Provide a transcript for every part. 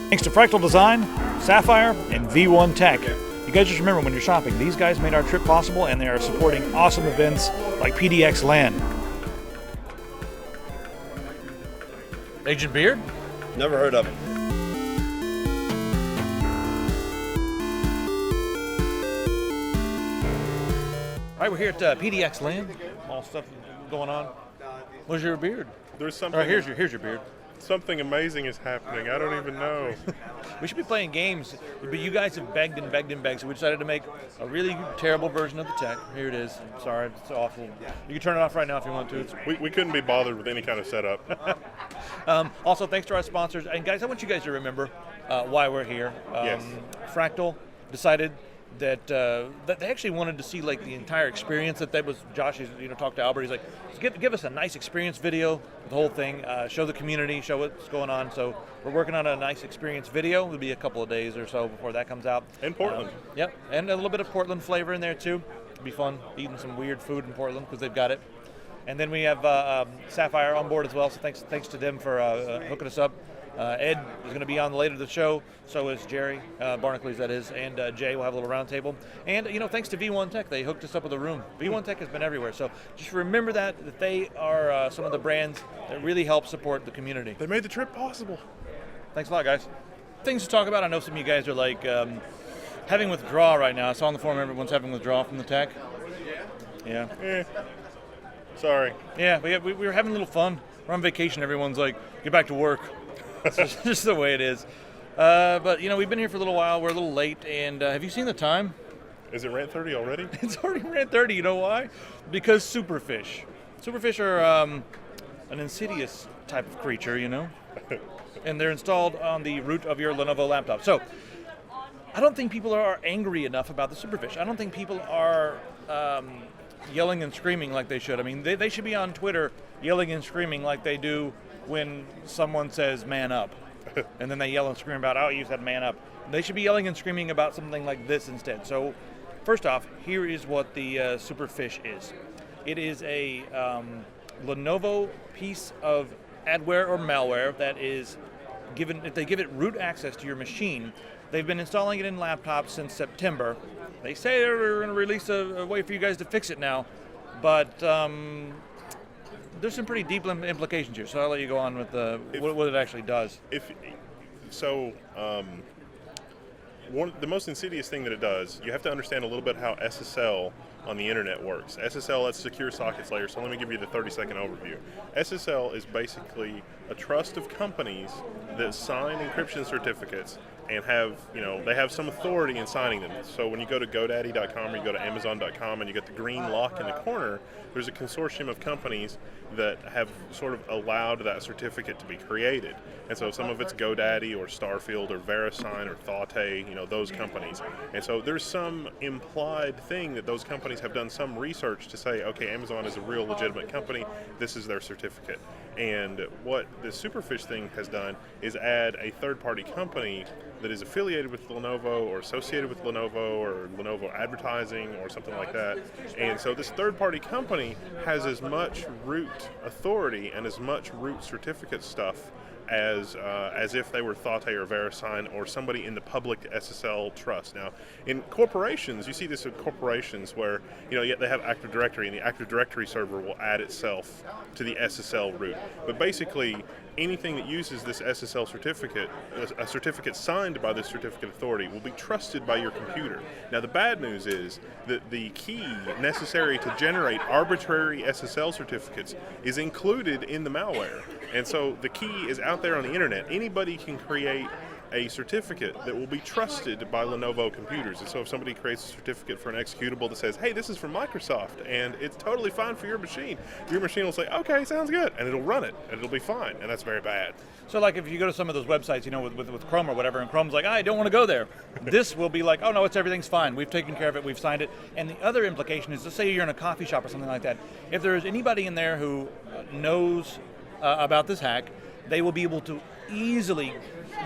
Thanks to Fractal Design, Sapphire, and V1 Tech. You guys just remember when you're shopping, these guys made our trip possible and they are supporting awesome events like PDXLAN. Agent Beard? Never heard of it. All right, we're here at PDXLAN. All stuff going on. Where's your beard? There's something. All right, here's your beard. Something amazing is happening. I don't even know. We should be playing games, but you guys have begged and begged and begged, so we decided to make a really terrible version of the tech. Here it is. I'm sorry, it's awful. You can turn it off right now if you want to. We couldn't be bothered with any kind of setup. Also, thanks to our sponsors. And guys, I want you guys to remember why we're here. Yes. Fractal decided that they actually wanted to see like the entire experience. That was Josh. Talked to Albert. He's like, give us a nice experience video, the whole thing. Show the community, show what's going on. So we're working on a nice experience video. It'll be a couple of days or so before that comes out. In Portland. Yep, and a little bit of Portland flavor in there too. It'll be fun eating some weird food in Portland because they've got it. And then we have Sapphire on board as well. So thanks to them for hooking us up. Ed is going to be on later the show, so is Jerry, Barnacules that is, and Jay will have a little round table. And, thanks to V1 Tech, they hooked us up with a room. V1 Tech has been everywhere, so just remember that they are some of the brands that really help support the community. They made the trip possible. Thanks a lot, guys. Things to talk about. I know some of you guys are like having withdrawal right now. I saw on the forum everyone's having withdrawal from the tech. Yeah. Sorry. Yeah, we were having a little fun. We're on vacation. Everyone's like, get back to work. It's just the way it is. But, we've been here for a little while. We're a little late. And have you seen the time? Is it rant 30 already? It's already rant 30. You know why? Because Superfish. Superfish are an insidious type of creature, and they're installed on the root of your Lenovo laptop. So I don't think people are angry enough about the Superfish. I don't think people are yelling and screaming like they should. I mean, they should be on Twitter yelling and screaming like they do when someone says man up, and then they yell and scream about, oh, you said man up. They should be yelling and screaming about something like this instead. So first off, here is what the Superfish is. It is a Lenovo piece of adware or malware that is given, if they give it root access to your machine. They've been installing it in laptops since September. They say they're going to release a way for you guys to fix it now, but there's some pretty deep implications here, so I'll let you go on with what it actually does. The most insidious thing that it does, you have to understand a little bit how SSL on the internet works. SSL, that's Secure Sockets Layer, so let me give you the 30-second overview. SSL is basically a trust of companies that sign encryption certificates and they have some authority in signing them. So when you go to GoDaddy.com or you go to Amazon.com and you get the green lock in the corner, there's a consortium of companies that have sort of allowed that certificate to be created. And so some of it's GoDaddy or Starfield or VeriSign or Thauté, those companies. And so there's some implied thing that those companies have done some research to say, okay, Amazon is a real legitimate company, this is their certificate. And what the Superfish thing has done is add a third-party company that is affiliated with Lenovo or associated with Lenovo or Lenovo Advertising or something like that. And so this third-party company has as much root authority and as much root certificate stuff as if they were Thauté or VeriSign or somebody in the public SSL trust. Now, in corporations, you see this in corporations where they have Active Directory, and the Active Directory server will add itself to the SSL root. But basically, anything that uses this SSL certificate, a certificate signed by this certificate authority, will be trusted by your computer. Now, the bad news is that the key necessary to generate arbitrary SSL certificates is included in the malware. And so the key is out there on the internet. Anybody can create a certificate that will be trusted by Lenovo computers. And so if somebody creates a certificate for an executable that says, hey, this is from Microsoft, and it's totally fine for your machine will say, okay, sounds good, and it'll run it, and it'll be fine, and that's very bad. So like if you go to some of those websites, with Chrome or whatever, and Chrome's like, I don't want to go there. This will be like, oh no, everything's fine. We've taken care of it, we've signed it. And the other implication is, let's say you're in a coffee shop or something like that. If there's anybody in there who knows about this hack, they will be able to easily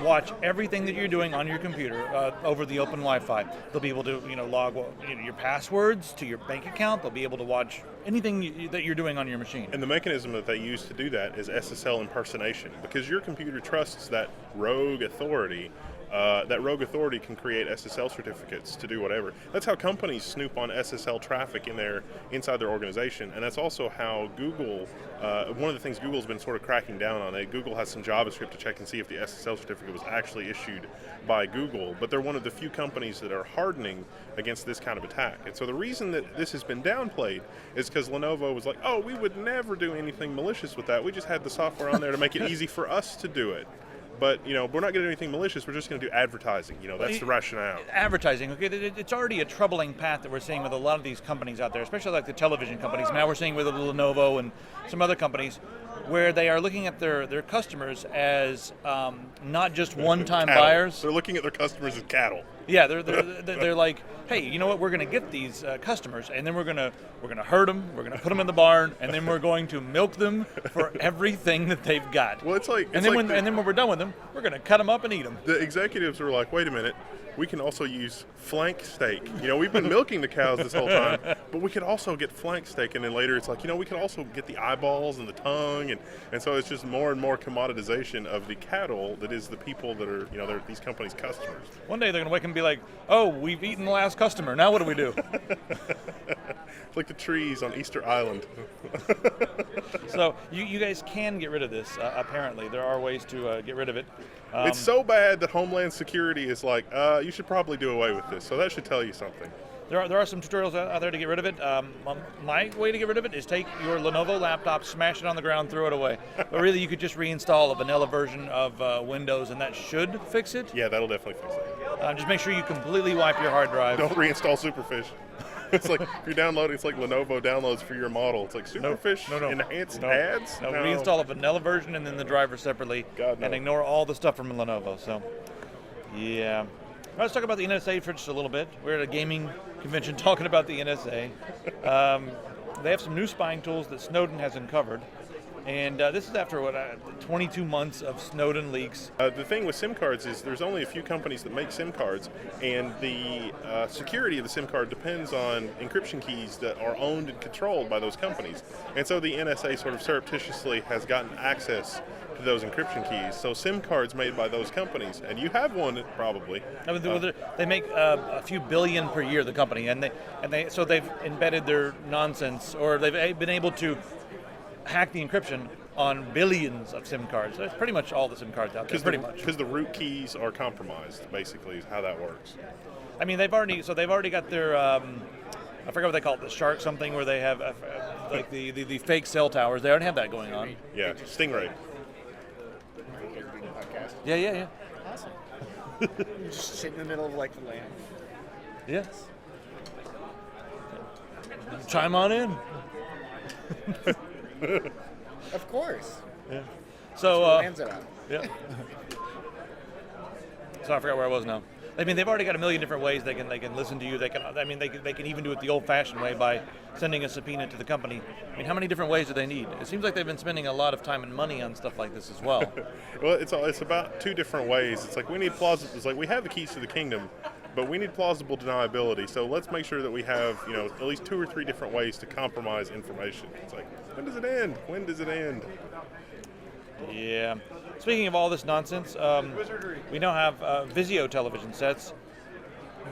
watch everything that you're doing on your computer over the open Wi-Fi. They'll be able to, log your passwords to your bank account. They'll be able to watch anything that you're doing on your machine. And the mechanism that they use to do that is SSL impersonation, because your computer trusts that rogue authority. That rogue authority can create SSL certificates to do whatever. That's how companies snoop on SSL traffic inside their organization, and that's also how Google. One of the things Google's been sort of cracking down on. Google has some JavaScript to check and see if the SSL certificate was actually issued by Google, but they're one of the few companies that are hardening against this kind of attack. And so the reason that this has been downplayed is because Lenovo was like, "Oh, we would never do anything malicious with that. We just had the software on there to make it easy for us to do it." But, we're not going to do anything malicious. We're just going to do advertising. That's the rationale. Advertising, okay, it's already a troubling path that we're seeing with a lot of these companies out there, especially like the television companies. Now we're seeing with Lenovo and some other companies where they are looking at their customers as not just one-time buyers. They're looking at their customers as cattle. Yeah, they're like, hey, you know what? We're going to get these customers, and then we're going to herd them. We're going to put them in the barn, and then we're going to milk them for everything that they've got. Well, and then when we're done with them, we're going to cut them up and eat them. The executives are like, wait a minute. We can also use flank steak. We've been milking the cows this whole time, but we could also get flank steak. And then later it's like, we can also get the eyeballs and the tongue. And so it's just more and more commoditization of the cattle that is the people that are, they're these companies' customers. One day they're going to wake up and be like, oh, we've eaten the last customer. Now what do we do? It's like the trees on Easter Island. So you guys can get rid of this, apparently. There are ways to get rid of it. It's so bad that Homeland Security is like, you should probably do away with this. So that should tell you something. There are some tutorials out there to get rid of it. My way to get rid of it is take your Lenovo laptop, smash it on the ground, throw it away. But really, you could just reinstall a vanilla version of Windows, and that should fix it. Yeah, that'll definitely fix it. Just make sure you completely wipe your hard drive. Don't reinstall Superfish. It's like, if you're downloading, it's like Lenovo downloads for your model. It's like Superfish enhanced ads? No, reinstall a vanilla version and then the driver separately. God, no. And ignore all the stuff from Lenovo. So, yeah. Let's talk about the NSA for just a little bit. We're at a gaming convention talking about the NSA. They have some new spying tools that Snowden has uncovered. And this is after 22 months of Snowden leaks. The thing with SIM cards is there's only a few companies that make SIM cards, and the security of the SIM card depends on encryption keys that are owned and controlled by those companies. And so the NSA sort of surreptitiously has gotten access to those encryption keys. So SIM cards made by those companies, and you have one probably. They make a few billion per year, the company, and so they've embedded their nonsense, or they've been able to hack the encryption on billions of SIM cards. That's pretty much all the SIM cards out there. Because the root keys are compromised, basically, is how that works. I mean, they've already got their I forgot what they call it, the shark something, where they have like the fake cell towers. They already have that going on. Yeah, Stingray. Yeah. Awesome. Just sit in the middle of like the land. Yes. Chime on in. Of course. Yeah. So Lands it out. yeah. So I forgot where I was now. I mean, they've already got a million different ways they can listen to you. They can even do it the old-fashioned way by sending a subpoena to the company. I mean, how many different ways do they need? It seems like they've been spending a lot of time and money on stuff like this as well. Well, it's about two different ways. It's like we need plausible. It's like we have the keys to the kingdom, but we need plausible deniability. So let's make sure that we have at least 2 or 3 different ways to compromise information. It's like, when does it end? When does it end? Yeah. Speaking of all this nonsense, we now have Vizio television sets.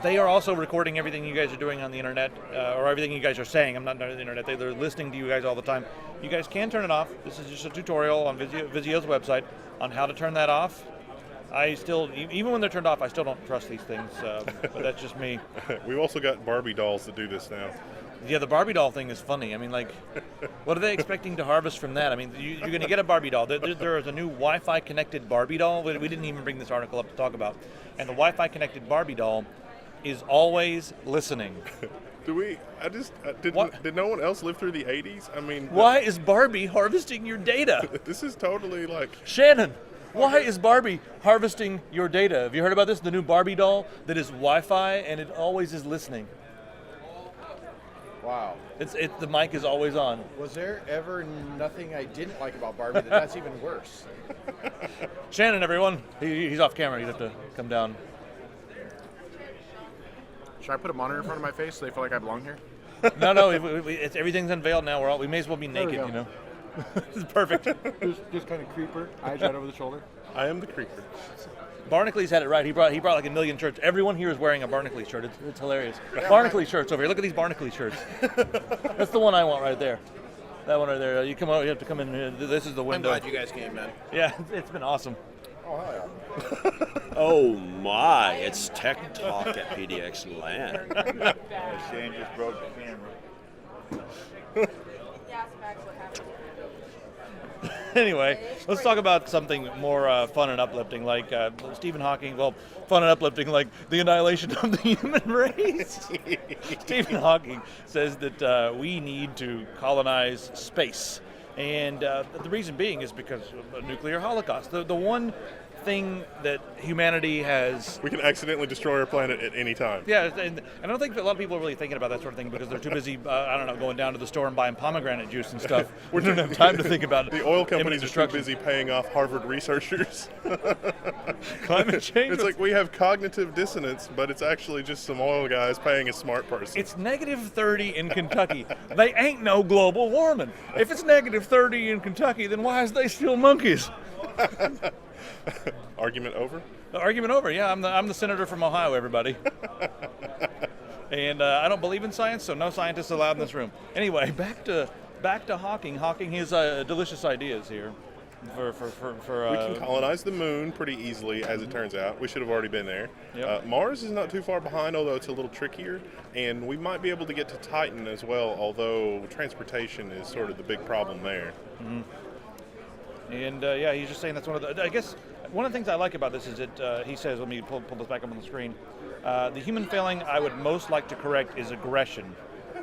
They are also recording everything you guys are doing on the internet, or everything you guys are saying. I'm not on the internet. They're listening to you guys all the time. You guys can turn it off. This is just a tutorial on Vizio's website on how to turn that off. I still, even when they're turned off, I still don't trust these things, but that's just me. We've also got Barbie dolls that do this now. Yeah, the Barbie doll thing is funny. I mean, like, what are they expecting to harvest from that? I mean, you're going to get a Barbie doll. There is a new Wi-Fi connected Barbie doll. We didn't even bring this article up to talk about. And the Wi-Fi connected Barbie doll is always listening. Did no one else live through the 80s? I mean, why is Barbie harvesting your data? This is totally like... Shannon, why is Barbie harvesting your data? Have you heard about this? The new Barbie doll that is Wi-Fi and it always is listening. Wow. It's the mic is always on. Was there ever nothing I didn't like about Barbie that's even worse? Shannon, everyone, he's off camera. You have to come down. Should I put a monitor in front of my face so they feel like I belong here? No, everything's unveiled now. We may as well be naked, go. you know. This is perfect. Just kind of creeper, eyes right over the shoulder. I am the creeper. Barnacules had it right. He brought like a million shirts. Everyone here is wearing a Barnacules shirt. It's hilarious. Barnacules shirts over here. Look at these Barnacules shirts. That's the one I want right there. That one right there. You have to come in here. This is the window. I'm glad you guys came, man. Yeah, it's been awesome. Oh, hell yeah. Oh my, it's Tek TOC at PDXLAN. Shane just broke the camera. Anyway, let's talk about something more fun and uplifting, like Stephen Hawking. Well, fun and uplifting, like the annihilation of the human race. Stephen Hawking says that we need to colonize space, and the reason being is because of a nuclear holocaust. The one thing that humanity has. We can accidentally destroy our planet at any time. Yeah, and I don't think that a lot of people are really thinking about that sort of thing because they're too busy, going down to the store and buying pomegranate juice and stuff. We don't have time to think about it. The oil companies are too busy paying off Harvard researchers. Climate change. It's like we have cognitive dissonance, but it's actually just some oil guys paying a smart person. It's negative 30 in Kentucky. They ain't no global warming. If it's negative 30 in Kentucky, then why is they still monkeys? Argument over? Argument over. Yeah, I'm the senator from Ohio, everybody. And I don't believe in science, so no scientists allowed in this room. Anyway, back to Hawking. Hawking has delicious ideas here. For we can colonize the moon pretty easily, as it turns out. We should have already been there. Yep. Mars is not too far behind, although it's a little trickier. And we might be able to get to Titan as well, although transportation is sort of the big problem there. Mm-hmm. And he's just saying that's one of the. I guess one of the things I like about this is that he says. Let me pull this back up on the screen. The human failing I would most like to correct is aggression.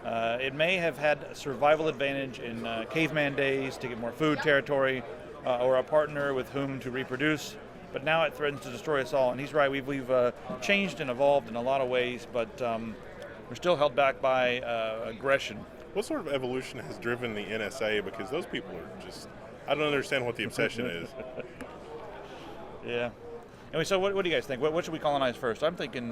It may have had a survival advantage in caveman days to get more food, territory, or a partner with whom to reproduce. But now it threatens to destroy us all. And he's right. We've changed and evolved in a lot of ways, but we're still held back by aggression. What sort of evolution has driven the NSA? Because those people are just. I don't understand what the obsession is. Yeah. Anyway, so what do you guys think? What should we colonize first? I'm thinking,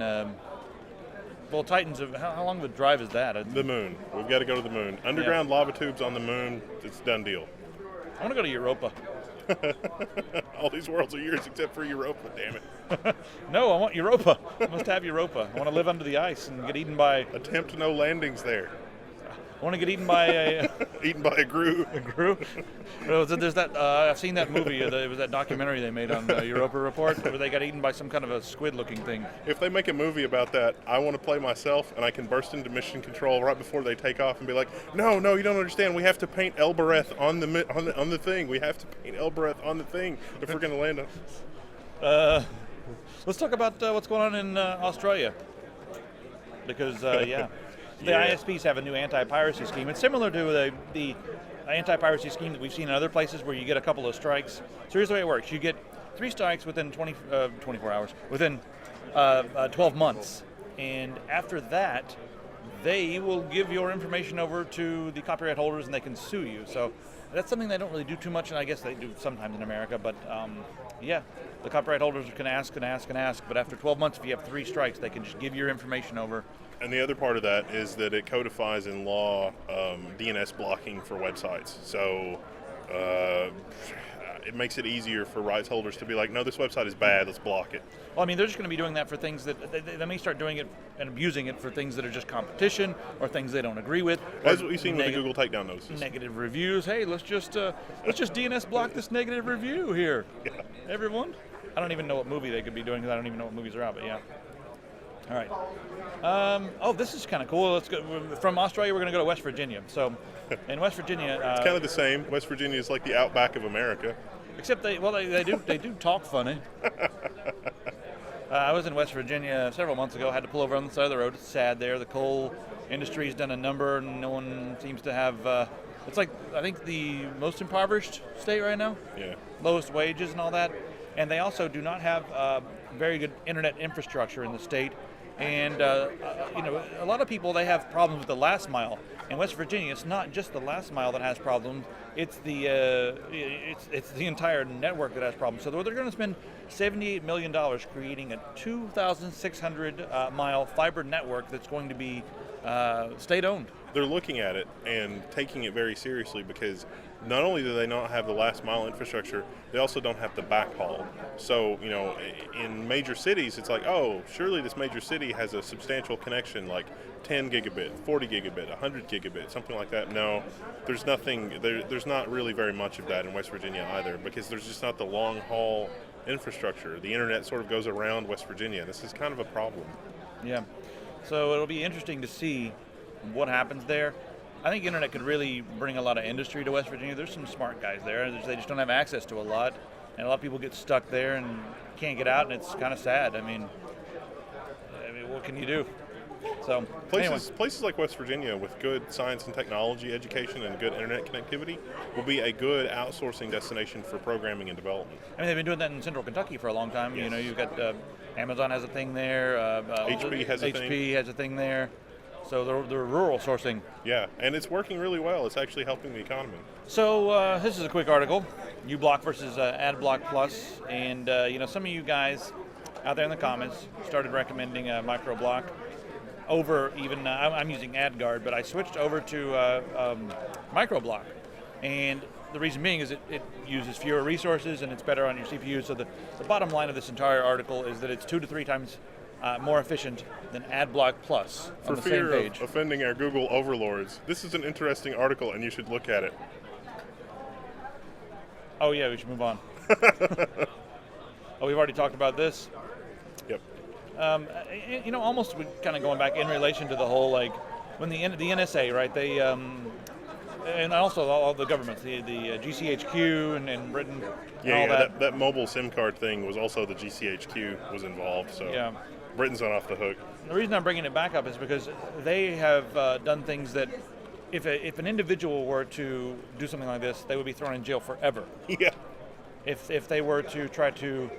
Titans, how long of a drive is that? The moon. We've got to go to the moon. Underground lava tubes on the moon, it's a done deal. I want to go to Europa. All these worlds are yours except for Europa, damn it. No, I want Europa. I must have Europa. I want to live under the ice and get eaten by... Attempt no landings there. I want to get eaten by a... Eaten by a grue. A grue? No, there's that, I've seen that movie. It was that documentary they made on Europa Report where they got eaten by some kind of a squid-looking thing. If they make a movie about that, I want to play myself, and I can burst into mission control right before they take off and be like, no, you don't understand. We have to paint Elbereth on the thing. We have to paint Elbereth on the thing if we're going to land on. Let's talk about what's going on in Australia. Because, the ISPs have a new anti-piracy scheme. It's similar to the anti-piracy scheme that we've seen in other places where you get a couple of strikes. So here's the way it works. You get 3 strikes within 24 hours, within 12 months. And after that, they will give your information over to the copyright holders and they can sue you. So that's something they don't really do too much, and I guess they do sometimes in America. But the copyright holders can ask and ask and ask. But after 12 months, if you have 3 strikes, they can just give your information over. And the other part of that is that it codifies in law DNS blocking for websites. So it makes it easier for rights holders to be like, no, this website is bad, let's block it. Well, I mean, they're just going to be doing that for things that they may start doing it and abusing it for things that are just competition or things they don't agree with. That's what we've seen with the Google takedown notices. Negative reviews. Hey, let's just DNS block this negative review here. Yeah. Everyone. I don't even know what movie they could be doing because I don't even know what movies are out. But yeah. All right. This is kind of cool. Let's go from Australia. We're going to go to West Virginia. So, in West Virginia, it's kind of the same. West Virginia is like the outback of America. Except they do talk funny. I was in West Virginia several months ago. I had to pull over on the side of the road. It's sad there. The coal industry's done a number, and no one seems to have. It's like I think the most impoverished state right now. Yeah. Lowest wages and all that, and they also do not have very good internet infrastructure in the state. And a lot of people, they have problems with the last mile. In West Virginia, it's not just the last mile that has problems; it's the it's the entire network that has problems. So they're going to spend $78 million creating a 2,600 mile fiber network that's going to be state-owned. They're looking at it and taking it very seriously because not only do they not have the last mile infrastructure, they also don't have the backhaul. So, in major cities, it's like, oh, surely this major city has a substantial connection, like 10 gigabit, 40 gigabit, 100 gigabit, something like that. No, there's nothing, there's not really very much of that in West Virginia either, because there's just not the long haul infrastructure. The internet sort of goes around West Virginia. This is kind of a problem. Yeah. So it'll be interesting to see what happens there. I think internet could really bring a lot of industry to West Virginia. There's some smart guys there. They just don't have access to a lot. And a lot of people get stuck there and can't get out, and it's kind of sad. I mean, what can you do? So places like West Virginia with good science and technology education and good internet connectivity will be a good outsourcing destination for programming and development. I mean, they've been doing that in Central Kentucky for a long time. Yes. You've got Amazon has a thing there. HP has a thing. HP has a thing there. So they're rural sourcing. Yeah, and it's working really well. It's actually helping the economy. So this is a quick article, uBlock versus AdBlock Plus, and some of you guys out there in the comments started recommending MicroBlock over even I'm using AdGuard, but I switched over to MicroBlock, and the reason being is it uses fewer resources and it's better on your CPU. So the bottom line of this entire article is that it's 2 to 3 times more efficient than AdBlock Plus on the same page. For fear of offending our Google overlords, this is an interesting article and you should look at it. Oh yeah, we should move on. Oh, we've already talked about this. Yep. Almost kind of going back in relation to the whole, like, when the NSA, right, they, and also all the governments, the GCHQ and Britain, and all that. That mobile SIM card thing was also the GCHQ was involved, so yeah. Britain's not off the hook. The reason I'm bringing it back up is because they have done things that if an individual were to do something like this, they would be thrown in jail forever. Yeah. If they were to try to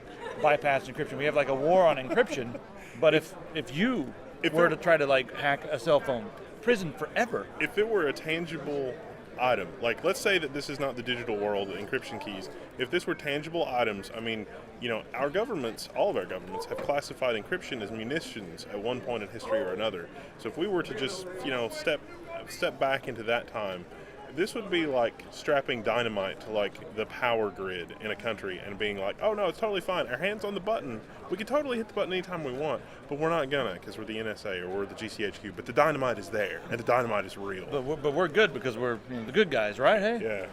bypass encryption. We have like a war on encryption, but if you were to try to like hack a cell phone, prison forever. If it were a tangible item, like let's say that this is not the digital world, the encryption keys, if this were tangible items, I mean, our governments, all of our governments have classified encryption as munitions at one point in history or another. So if we were to just, step back into that time, this would be like strapping dynamite to like the power grid in a country and being like, oh no, it's totally fine. Our hand's on the button. We can totally hit the button anytime we want, but we're not gonna because we're the NSA or we're the GCHQ. But the dynamite is there, and the dynamite is real. But we're good because we're the good guys, right? Hey. Yeah.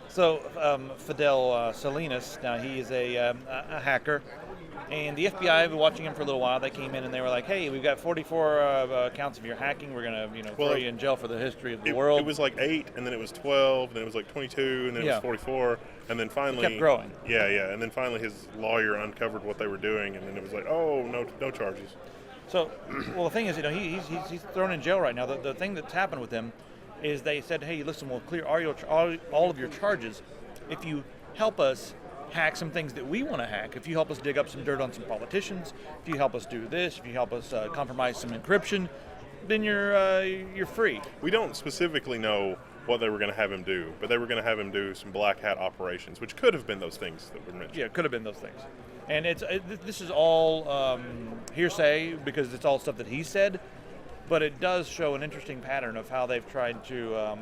So Fidel Salinas, now he is a hacker, and the FBI have been watching him for a little while. They came in and they were like, "Hey, we've got 44 counts of your hacking. We're gonna, throw you in jail for the history of the world." It was like 8, and then it was 12, and then it was like 22, and then it was 44, and then finally it kept growing. Yeah, and then finally his lawyer uncovered what they were doing, and then it was like, "Oh, no charges." So, well, the thing is, he's thrown in jail right now. The thing that's happened with him is they said, "Hey, listen, we'll clear all of your charges if you help us hack some things that we want to hack. If you help us dig up some dirt on some politicians, if you help us do this, if you help us compromise some encryption, then you're free." We don't specifically know what they were going to have him do, but they were going to have him do some black hat operations, which could have been those things that were mentioned. Yeah, it could have been those things. And this is all hearsay because it's all stuff that he said, but it does show an interesting pattern of how they've tried to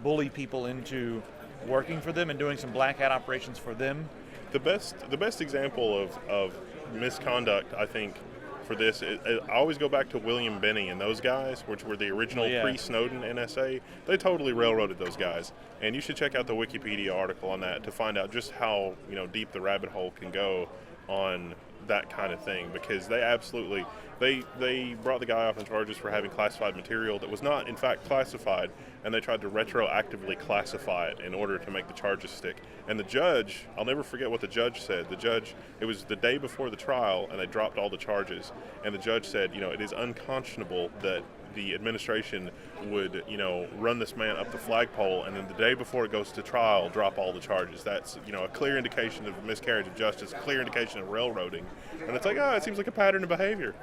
bully people into working for them and doing some black hat operations for them. The best example of misconduct, I think, for this, I always go back to William Benny and those guys, which were the original pre-Snowden NSA. They totally railroaded those guys, and you should check out the Wikipedia article on that to find out just how deep the rabbit hole can go on that kind of thing, because they absolutely they brought the guy off on charges for having classified material that was not in fact classified, and they tried to retroactively classify it in order to make the charges stick. And the judge, I'll never forget what the judge said. It was the day before the trial, and they dropped all the charges, and the judge said, it is unconscionable that the administration would, run this man up the flagpole, and then the day before it goes to trial, drop all the charges. That's, a clear indication of miscarriage of justice, clear indication of railroading. And it's like, it seems like a pattern of behavior.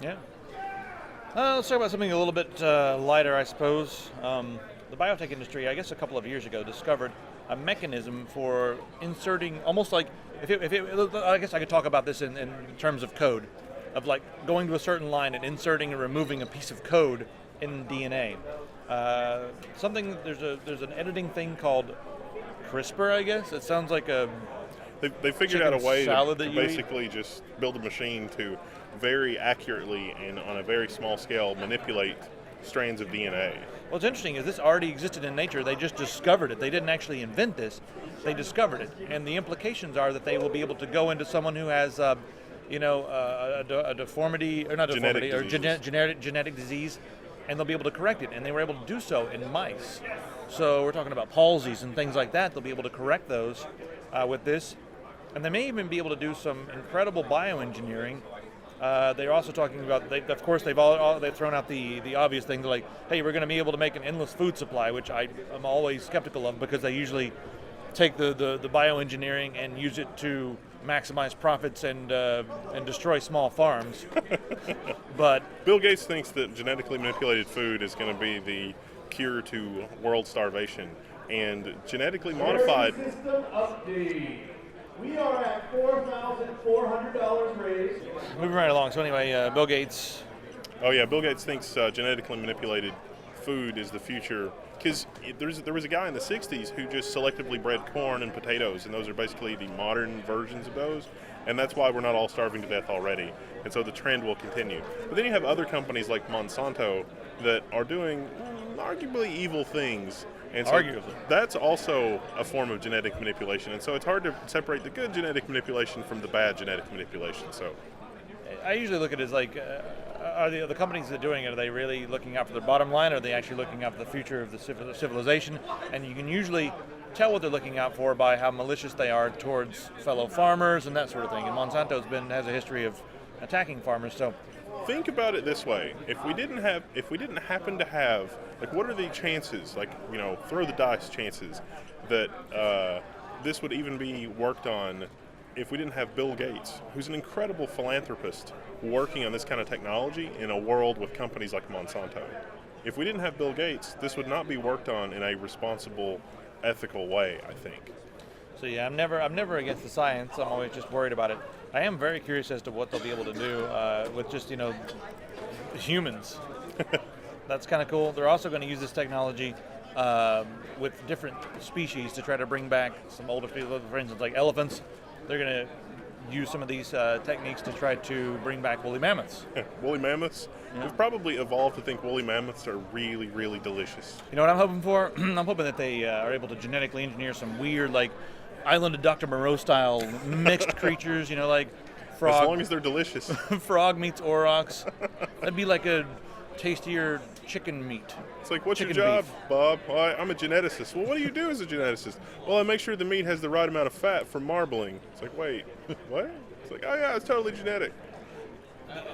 Yeah. Let's talk about something a little bit lighter, I suppose. The biotech industry, I guess a couple of years ago, discovered a mechanism for inserting, almost like, I guess I could talk about this in terms of code, of like going to a certain line and inserting and removing a piece of code in DNA. There's an editing thing called CRISPR, I guess. It sounds like a... They figured out a way to that basically just build a machine to very accurately and on a very small scale manipulate strands of DNA. What's interesting is this already existed in nature. They just discovered it. They didn't actually invent this. They discovered it. And the implications are that they will be able to go into someone who has, a deformity, or not deformity, or genetic disease, and they'll be able to correct it. And they were able to do so in mice. So we're talking about palsies and things like that. They'll be able to correct those with this. And they may even be able to do some incredible bioengineering. They're also talking about, they've thrown out the obvious thing, like, hey, we're going to be able to make an endless food supply, which I'm always skeptical of, because they usually take the bioengineering and use it to maximize profits and destroy small farms. But Bill Gates thinks that genetically manipulated food is going to be the cure to world starvation, and genetically modified... We are at $4,400 raised. Moving right along. So anyway, Bill Gates. Oh yeah, Bill Gates thinks genetically manipulated food is the future, because there was a guy in the 60s who just selectively bred corn and potatoes, and those are basically the modern versions of those, and that's why we're not all starving to death already, and so the trend will continue. But then you have other companies like Monsanto that are doing arguably evil things. And so that's also a form of genetic manipulation, and so it's hard to separate the good genetic manipulation from the bad genetic manipulation. So, I usually look at it as like, are the companies that are doing it, are they really looking out for their bottom line, or are they actually looking out for the future of the civilization? And you can usually tell what they're looking out for by how malicious they are towards fellow farmers and that sort of thing. And Monsanto's has a history of attacking farmers. So, think about it this way: if we didn't happen to have, like, what are the chances, like, throw the dice chances, that this would even be worked on if we didn't have Bill Gates, who's an incredible philanthropist, working on this kind of technology in a world with companies like Monsanto? If we didn't have Bill Gates, this would not be worked on in a responsible, ethical way, I think. So yeah, I'm never against the science. I'm always just worried about it. I am very curious as to what they'll be able to do with just humans. That's kind of cool. They're also going to use this technology with different species to try to bring back some older species. For instance, like elephants, they're going to use some of these techniques to try to bring back woolly mammoths. Woolly mammoths? Yeah. We've probably evolved to think woolly mammoths are really, really delicious. You know what I'm hoping for? I'm hoping that they are able to genetically engineer some weird, like, Island of Dr. Moreau style mixed creatures, like frog. As long as they're delicious. Frog meets aurochs. That'd be like a tastier chicken meat. It's like, what's chicken your job, beef. Bob? Well, I'm a geneticist. Well, what do you do as a geneticist? Well, I make sure the meat has the right amount of fat for marbling. It's like, wait, what? It's like, oh yeah, it's totally genetic.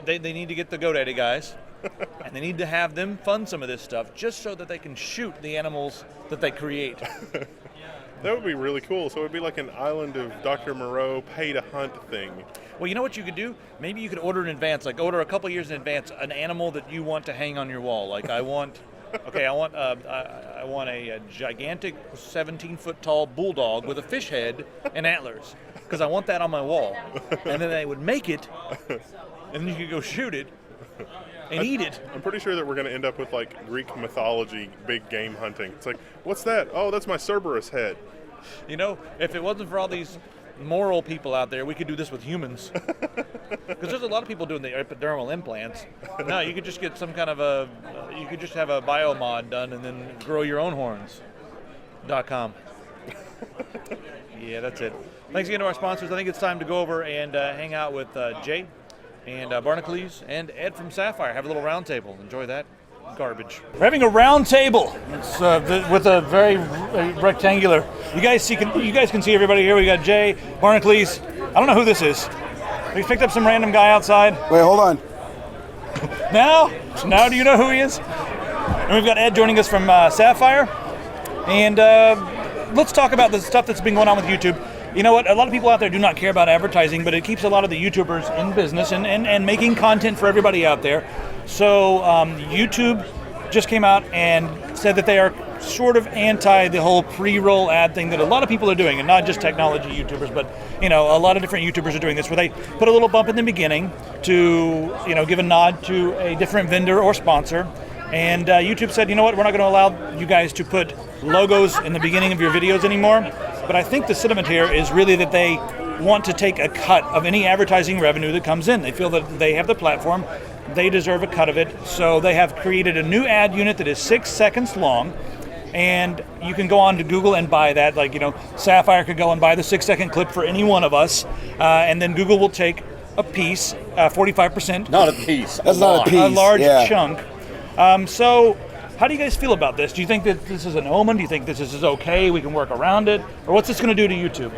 They need to get the GoDaddy guys, and they need to have them fund some of this stuff just so that they can shoot the animals that they create. That would be really cool. So it would be like an Island of Dr. Moreau pay-to-hunt thing. Well, you know what you could do? Maybe you could order in advance, like order a couple years in advance, an animal that you want to hang on your wall. Like I want a gigantic 17-foot tall bulldog with a fish head and antlers, because I want that on my wall. And then they would make it, and then you could go shoot it and eat it. I'm pretty sure that we're going to end up with like Greek mythology, big game hunting. It's like, what's that? Oh, that's my Cerberus head. If it wasn't for all these moral people out there, we could do this with humans. Because there's a lot of people doing the epidermal implants. No, you could just get some kind of you could just have a biomod done and then grow your own horns.com. Yeah, that's it. Thanks again to our sponsors. I think it's time to go over and hang out with Jay and Barnacules and Ed from Sapphire. Have a little round table. Enjoy that garbage. We're having a round table. It's with a very rectangular. You guys can see everybody here. We got Jay, Barnacules. I don't know who this is. We picked up some random guy outside. Wait, hold on. Now do you know who he is? And we've got Ed joining us from Sapphire. And let's talk about the stuff that's been going on with YouTube. You know what? A lot of people out there do not care about advertising, but it keeps a lot of the YouTubers in business and making content for everybody out there. So YouTube just came out and said that they are sort of anti the whole pre-roll ad thing that a lot of people are doing, and not just technology YouTubers, but a lot of different YouTubers are doing this, where they put a little bump in the beginning to give a nod to a different vendor or sponsor. And YouTube said, you know what, we're not going to allow you guys to put logos in the beginning of your videos anymore. But I think the sentiment here is really that they want to take a cut of any advertising revenue that comes in. They feel that they have the platform, they deserve a cut of it. So they have created a new ad unit that is 6 seconds long. And you can go on to Google and buy that. Like, Sapphire could go and buy the 6-second clip for any one of us. And then Google will take a piece, 45%. Not a piece. That's not a piece. A large chunk. So how do you guys feel about this? Do you think that this is an omen? Do you think this is okay? We can work around it? Or what's this going to do to YouTube?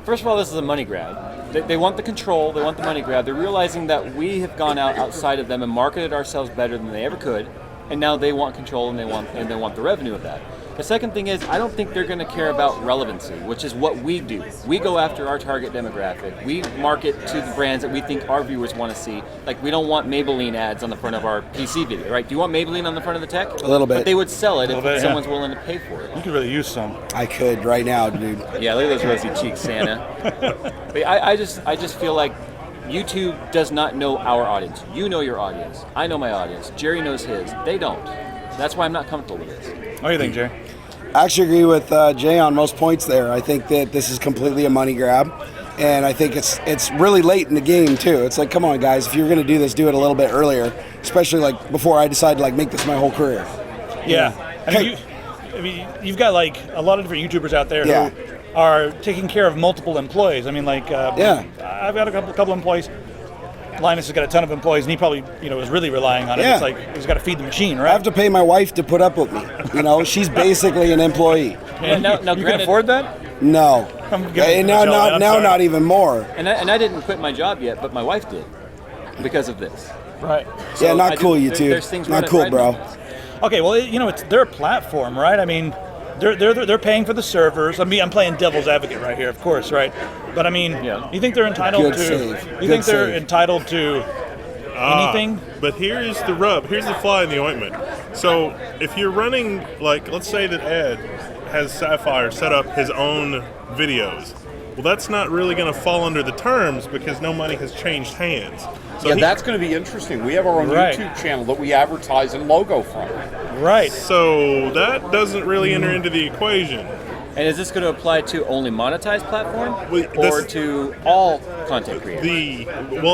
First of all, this is a money grab. They want the control. They want the money grab. They're realizing that we have gone outside of them and marketed ourselves better than they ever could. And now they want control, and they want the revenue of that. The second thing is, I don't think they're going to care about relevancy, which is what we do. We go after our target demographic. We market to the brands that we think our viewers want to see. Like, we don't want Maybelline ads on the front of our PC video, right? Do you want Maybelline on the front of the Tech? A little bit. But they would sell it if someone's willing to pay for it. You could really use some. I could right now, dude. Yeah, look at those rosy cheeks, Santa. But I just feel like YouTube does not know our audience. You know your audience. I know my audience. Jerry knows his. They don't. That's why I'm not comfortable with this. What do you think, Jerry? I actually agree with Jay on most points there. I think that this is completely a money grab, and I think it's really late in the game too. It's like, come on, guys, if you're going to do this, do it a little bit earlier, especially like before I decide to like make this my whole career. Yeah. I mean, you've got like a lot of different YouTubers out there who are taking care of multiple employees. I mean, like, I've got a couple employees. Linus has got a ton of employees, and he probably, is really relying on it. It's like he's got to feed the machine, right? I have to pay my wife to put up with me. She's basically an employee. And now, you can afford that? No. And now not even more. And I didn't quit my job yet, but my wife did because of this. Right. So not cool, YouTube. Not cool, bro. Okay, well, it's their platform, right? I mean, they're paying for the servers. I mean, I'm playing devil's advocate right here, of course, right? But I mean, you think they're entitled entitled to anything? But here's the rub. Here's the fly in the ointment. So if you're running, like, let's say that Ed has Sapphire set up his own videos. Well, that's not really going to fall under the terms because no money has changed hands. So that's going to be interesting. We have our own YouTube channel that we advertise and logo from. Right. So that doesn't really enter into the equation. And is this going to apply to only monetized platform or to all content creators?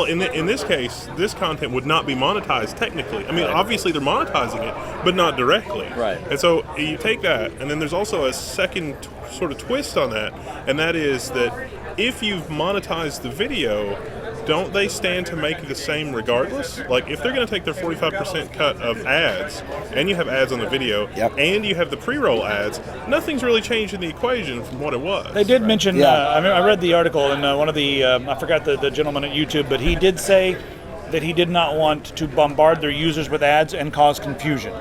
In this case, this content would not be monetized technically. I mean, obviously they're monetizing it, but not directly. Right. And so you take that, and then there's also a second sort of twist on that, and that is that if you've monetized the video, don't they stand to make the same regardless? Like, if they're going to take their 45% cut of ads, and you have ads on the video, and you have the pre-roll ads, nothing's really changed in the equation from what it was. They did mention, I read the article, and one of the, I forgot the gentleman at YouTube, but he did say that he did not want to bombard their users with ads and cause confusion.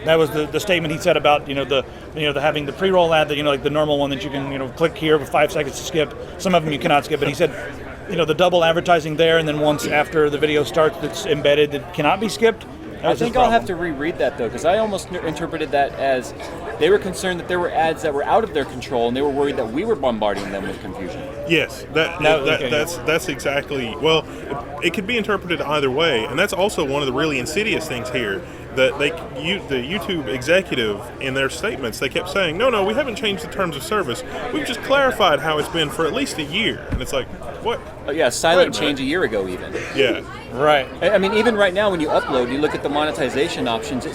That was the statement he said about the having the pre-roll ad, that like the normal one that you can click here with 5 seconds to skip. Some of them you cannot skip, but he said the double advertising there, and then once after the video starts that's embedded that cannot be skipped. I think I'll have to reread that though, because I almost interpreted that as they were concerned that there were ads that were out of their control, and they were worried that we were bombarding them with confusion. Yes, that's exactly. Well, it could be interpreted either way, and that's also one of the really insidious things here. That the YouTube executive in their statements, they kept saying, no, we haven't changed the terms of service. We've just clarified how it's been for at least a year. And it's like, what? Oh, yeah, silent change a year ago even. Yeah. Right. I mean, even right now when you upload, you look at the monetization options, you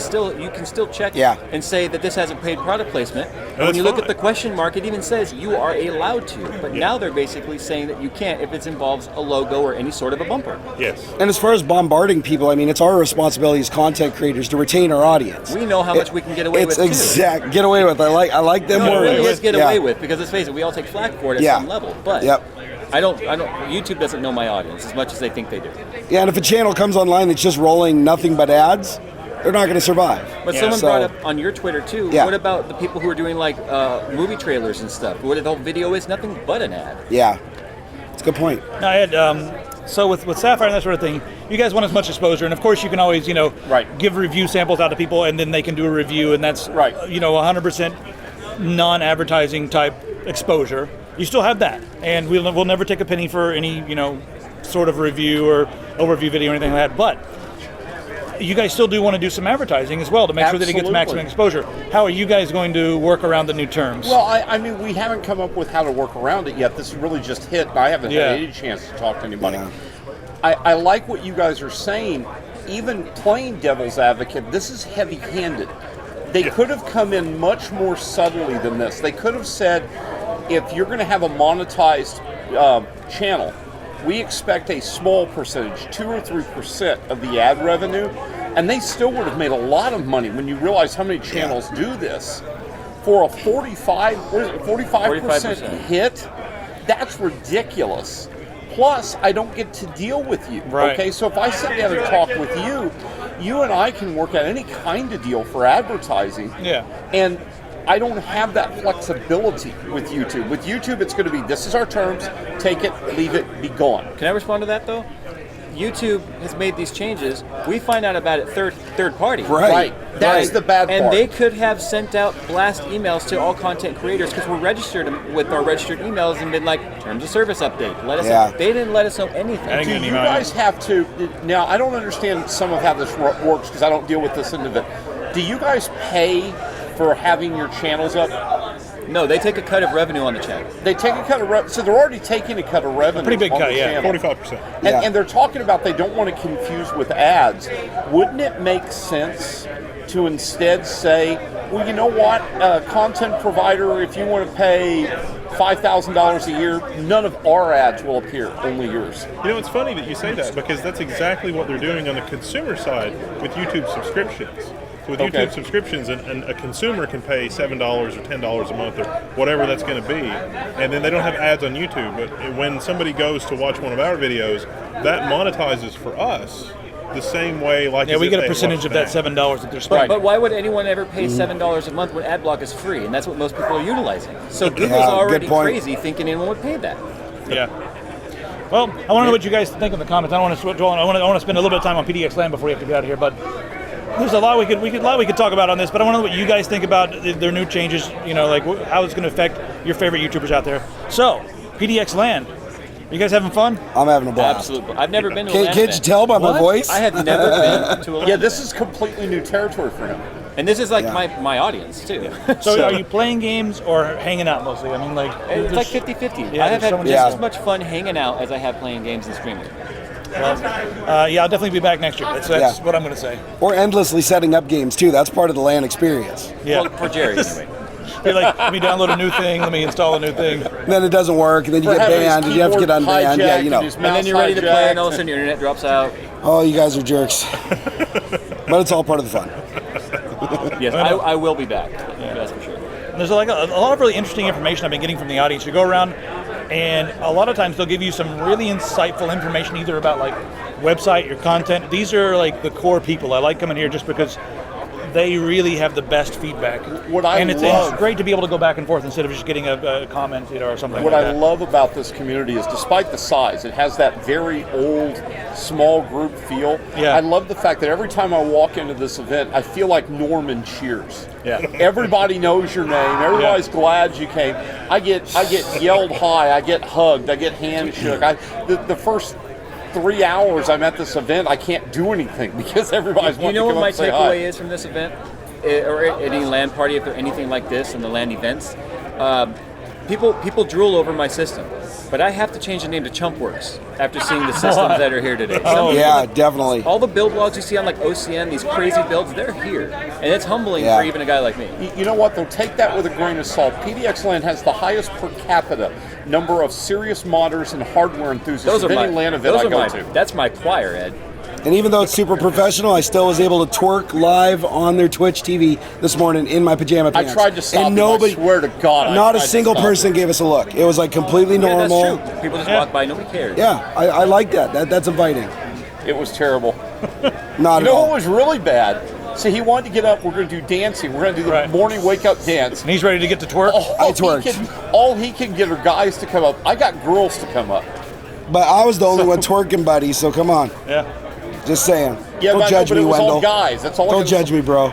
can still check and say that this hasn't paid product placement. And when you look at the question mark, it even says you are allowed to. But now they're basically saying that you can't if it involves a logo or any sort of a bumper. Yes. And as far as bombarding people, I mean, it's our responsibility as content creators to retain our audience. We know how much we can get away with. Get away with. I like them words. It is get away with, because let's face it, we all take flack for it at some level. But I don't. YouTube doesn't know my audience as much as they think they do. Yeah, and if a channel comes online that's just rolling nothing but ads, they're not going to survive. But someone brought up on your Twitter too. What about the people who are doing like movie trailers and stuff, where the whole video is nothing but an ad? Yeah, it's a good point. No, I had so with Sapphire and that sort of thing, you guys want as much exposure, and of course you can always, Right. give review samples out to people, and then they can do a review, and that's, Right. 100% non-advertising type exposure. You still have that, and we'll never take a penny for any, sort of review or overview video or anything like that, but you guys still do want to do some advertising as well to make sure that it gets maximum exposure. How are you guys going to work around the new terms? Well, I mean, we haven't come up with how to work around it yet. This really just hit, and I haven't had any chance to talk to anybody. Yeah. I like what you guys are saying. Even playing devil's advocate, this is heavy-handed. They could have come in much more subtly than this. They could have said, if you're going to have a monetized channel, we expect a small percentage, 2 or 3% of the ad revenue, and they still would have made a lot of money when you realize how many channels do this. For a 45% hit, that's ridiculous. Plus, I don't get to deal with you. Right. Okay, so if I sit down and talk with you, you and I can work out any kind of deal for advertising. Yeah. And I don't have that flexibility with YouTube. With YouTube, it's going to be, this is our terms, take it, leave it, be gone. Can I respond to that though? YouTube has made these changes. We find out about it third party. Right. That's the bad part. And they could have sent out blast emails to all content creators because we're registered with our registered emails and been like, terms of service update. Let us know. They didn't let us know anything. I didn't Do get an you email. guys have to, now I don't understand some of how this works because I don't deal with this end of it. Do you guys pay for having your channels up? No, they take a cut of revenue on the channel. They take a cut of revenue, so they're already taking a cut of revenue. Pretty big on cut, the yeah. channel. 45%. And they're talking about they don't want to confuse with ads. Wouldn't it make sense to instead say, well, you know what, content provider, if you want to pay $5,000 a year, none of our ads will appear, only yours. It's funny that you say that because that's exactly what they're doing on the consumer side with YouTube subscriptions. So with YouTube subscriptions, and a consumer can pay $7 or $10 a month or whatever that's going to be, and then they don't have ads on YouTube. But when somebody goes to watch one of our videos, that monetizes for us the same way. Like we get a percentage of that $7 that they're spending. But why would anyone ever pay $7 a month when AdBlock is free? And that's what most people are utilizing. So Google's already crazy thinking anyone would pay that. Yeah. Well, I want to know what you guys think in the comments. I don't want to dwell on. I want to spend a little bit of time on PDXLAN before we have to get out of here, but. There's a lot we could talk about on this, but I want to know what you guys think about their new changes. Like how it's going to affect your favorite YouTubers out there. So, PDXLAN, you guys having fun? I'm having a blast. Absolutely. I've never been to a LAN Can't you tell by my voice? I have never been to a LAN. Yeah, this is completely new territory for him. And this is like my audience too. So are you playing games or hanging out mostly? I mean, like it's like 50-50. Yeah, I have had so just as much fun hanging out as I have playing games and streaming. Well, I'll definitely be back next year. That's what I'm going to say. Or endlessly setting up games too. That's part of the LAN experience. Yeah. Well, for Jerry anyway. You're like, let me download a new thing, let me install a new thing. And then it doesn't work, and then you get banned, and you have to get unbanned. Yeah, And then you're ready to play, and all of a sudden your internet drops out. Oh, you guys are jerks. But it's all part of the fun. Yes, I will be back. Yeah. That's for sure. And there's like a lot of really interesting information I've been getting from the audience. You go around, and a lot of times they'll give you some really insightful information, either about like website, your content. These are like the core people. I like coming here just because they really have the best feedback. It's great to be able to go back and forth instead of just getting a comment, or something. What like I love about this community is, despite the size, it has that very old, small group feel. Yeah. I love the fact that every time I walk into this event, I feel like Norman Cheers. Yeah. Everybody knows your name. Everybody's glad you came. I get yelled hi. I get hugged. I get handshook. The first 3 hours I'm at this event, I can't do anything because everybody's wanting to come up and say hi. You know what my takeaway is from this event, or any LAN party, if they're anything like this, and the LAN events? People drool over my system, but I have to change the name to Chumpworks after seeing the systems that are here today. Definitely. All the build logs you see on like OCN, these crazy builds, they're here, and it's humbling for even a guy like me. You know what? They'll take that with a grain of salt. PDXLAN has the highest per capita number of serious modders and hardware enthusiasts of any LAN event I go to. That's my choir, Ed. And even though it's super professional, I still was able to twerk live on their Twitch TV this morning in my pajama pants. I tried to stop and them, nobody, I swear to God. not a single person gave us a look. It was like completely normal. Yeah, that's true. People just walk by, nobody cares. Yeah, I like that. That's inviting. It was terrible. Not you at know all. what was really bad? So he wanted to get up, we're going to do dancing. We're going to do the morning wake-up dance. And he's ready to get to twerk? I twerked. All he can get are guys to come up. I got girls to come up. But I was the only one twerking, buddy, so come on. Yeah. Just saying. Yeah, Don't but, judge but me, it was Wendell. all guys. That's all. Don't judge me, bro.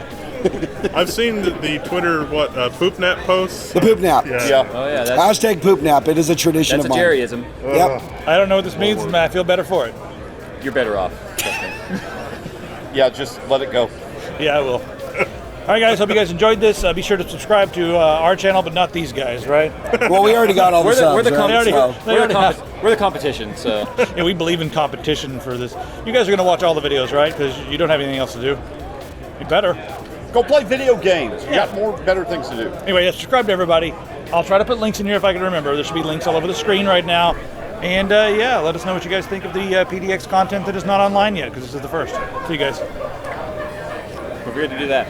I've seen the Twitter poop nap posts. The poop nap. Yeah. Oh yeah, that's Hashtag poop nap. It is a tradition a of mine. Jerryism. Yep. I don't know what this means, and I feel better for it. You're better off. Trust me. Yeah, just let it go. Yeah, I will. All right, guys. Hope you guys enjoyed this. Be sure to subscribe to our channel, but not these guys, right? Well, we already got all the We're the, subs, we're the, right? com- They already- we're, they we're already the have- comp- we're the competition, so Yeah, we believe in competition for this. You guys are going to watch all the videos, right? Because you don't have anything else to do. You better. Go play video games. You got more better things to do. Anyway, subscribe to everybody. I'll try to put links in here if I can remember. There should be links all over the screen right now. And yeah, let us know what you guys think of the PDX content that is not online yet, because this is the first. See you guys. don't forget to do that.